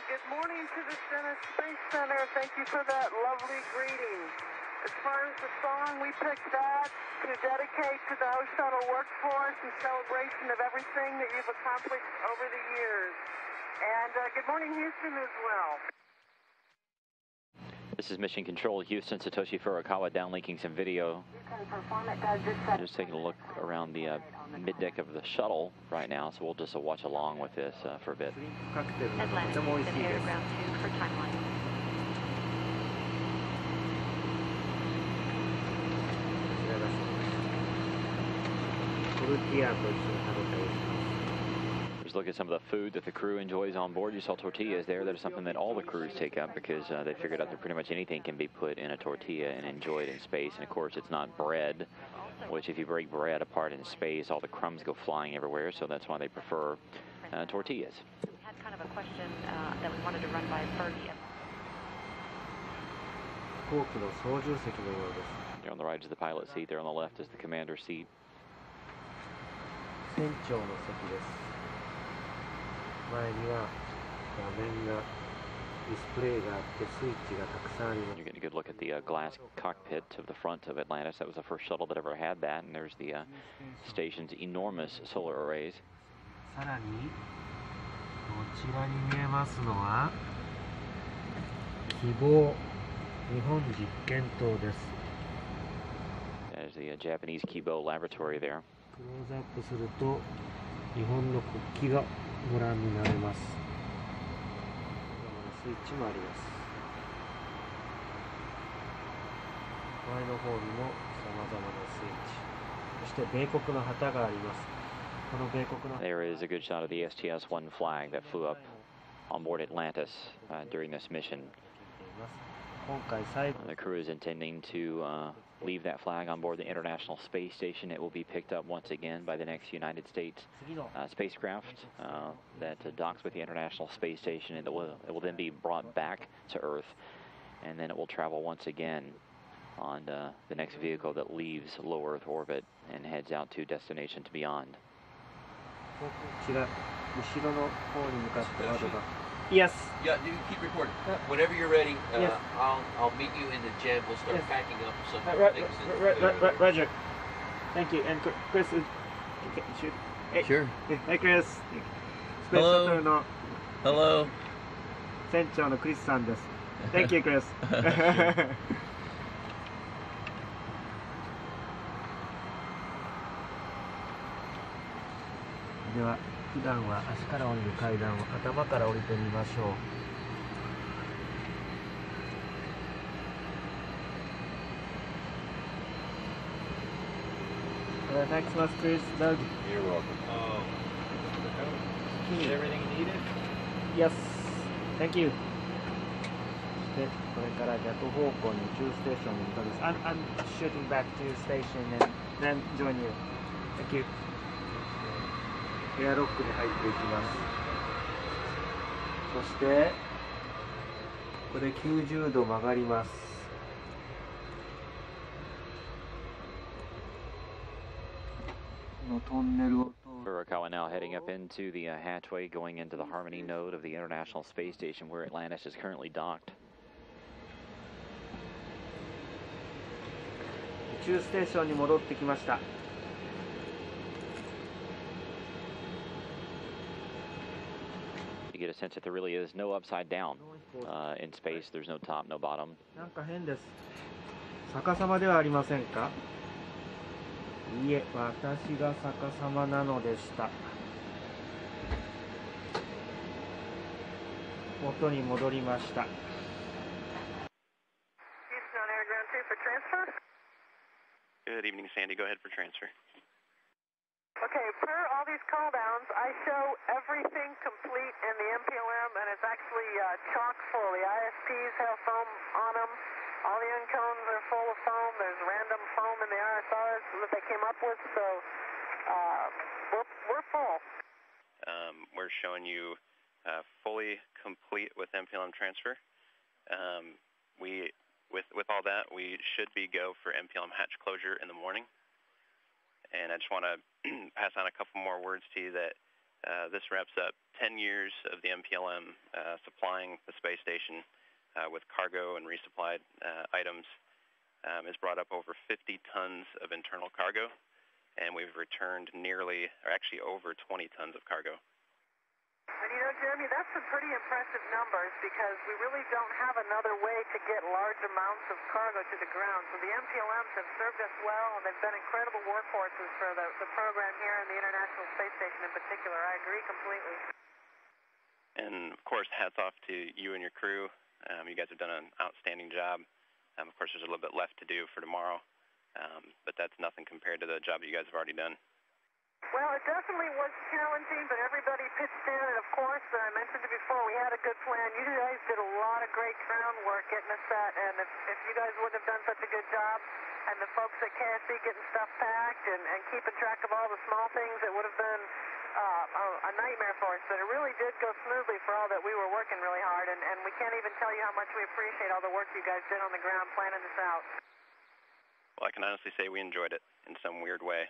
Good morning to the Stennis Space Center. Thank you for that lovely greeting. As far as the song, we picked that to dedicate to the House Shuttle workforce in celebration of everything that you've accomplished over the years. And good morning, Houston, as well. This is Mission Control, Houston. Satoshi Furukawa downlinking some video. Just taking a look around the mid-deck of the shuttle right now, so we'll just watch along with this for a bit. Atlantis, Houston, air to ground 2 for timeline. Just look at some of the food that the crew enjoys on board. You saw tortillas there. That is something that all the crews take up because they figured out that pretty much anything can be put in a tortilla and enjoyed in space. And of course, it's not bread, which if you break bread apart in space, all the crumbs go flying everywhere. So that's why they prefer tortillas. We had kind of a question that we wanted to run by Fergie. There on the right is the pilot seat. There on the left is the commander seat. You're getting a good look at the glass cockpit of the front of Atlantis. That was the first shuttle that ever had that, and there's the station's enormous solar arrays. There's the Japanese Kibo laboratory there. There is a good shot of the STS-1 flag that flew up on board Atlantis during this mission. The crew is intending to leave that flag on board the International Space Station. It will be picked up once again by the next United States spacecraft that docks with the International Space Station, and it will then be brought back to Earth, and then it will travel once again on the next vehicle that leaves low Earth orbit and heads out to destinations beyond. Yes. Yeah, you keep recording. Whenever you're ready, yes. I'll meet you in the gym. We'll start packing up some things. Roger. Thank you. And Chris, shoot. Hey. Sure. Hey, Chris. Hello. Hello. 船長のクリスさんです。Thank you, Chris. では普段は足から降りる階段を頭から降りてみましょう。Thanks, Masters. Doug. You're welcome. Is everything needed? Yes. Thank you. そしてこれから逆方向に宇宙ステーションに向かいます。I'm shooting back to station and then join you. Thank you. エアロックに入っていきます。そしてここで90度曲がります。このトンネルを通る。Furukawa now heading up into the hatchway, going into the Harmony node of the International Space Station, where Atlantis is currently docked. 宇宙ステーションに戻ってきました。You get a sense that there really is no upside down in space. There's no top, no bottom. なんか変です。逆さまではありませんか？いいえ、私が逆さまなのでした。元に戻りました。Good evening, Sandy. Go ahead for transfer. Okay, per all these call downs, I show everything complete in the MPLM, and it's actually chock full. The ISPs have foam on them. All the end cones are full of foam. There's random foam in the RSRs that they came up with, so we're full. We're showing you fully complete with MPLM transfer. With all that, we should be go for MPLM hatch closure in the morning. And I just want to pass on a couple more words to you that This wraps up 10 years of the MPLM supplying the space station with cargo and resupplied items. It's brought up over 50 tons of internal cargo, and we've returned nearly, or actually over 20 tons of cargo. And you know, Jeremy, that's some pretty impressive numbers because we really don't have another way to get large amounts of cargo to the ground. So the MPLMs have served us well, and they've been incredible workhorses for the program here and the International Space Station in particular. I agree completely. And, of course, hats off to you and your crew. You guys have done an outstanding job. Of course, there's a little bit left to do for tomorrow, but that's nothing compared to the job you guys have already done. Well, it definitely was challenging, but everybody pitched in, and of course, I mentioned it before, we had a good plan. You guys did a lot of great groundwork getting us set, and if you guys wouldn't have done such a good job, and the folks at KSC getting stuff packed and keeping track of all the small things, it would have been a nightmare for us. But it really did go smoothly for all that we were working really hard, and we can't even tell you how much we appreciate all the work you guys did on the ground planning this out. Well, I can honestly say we enjoyed it in some weird way.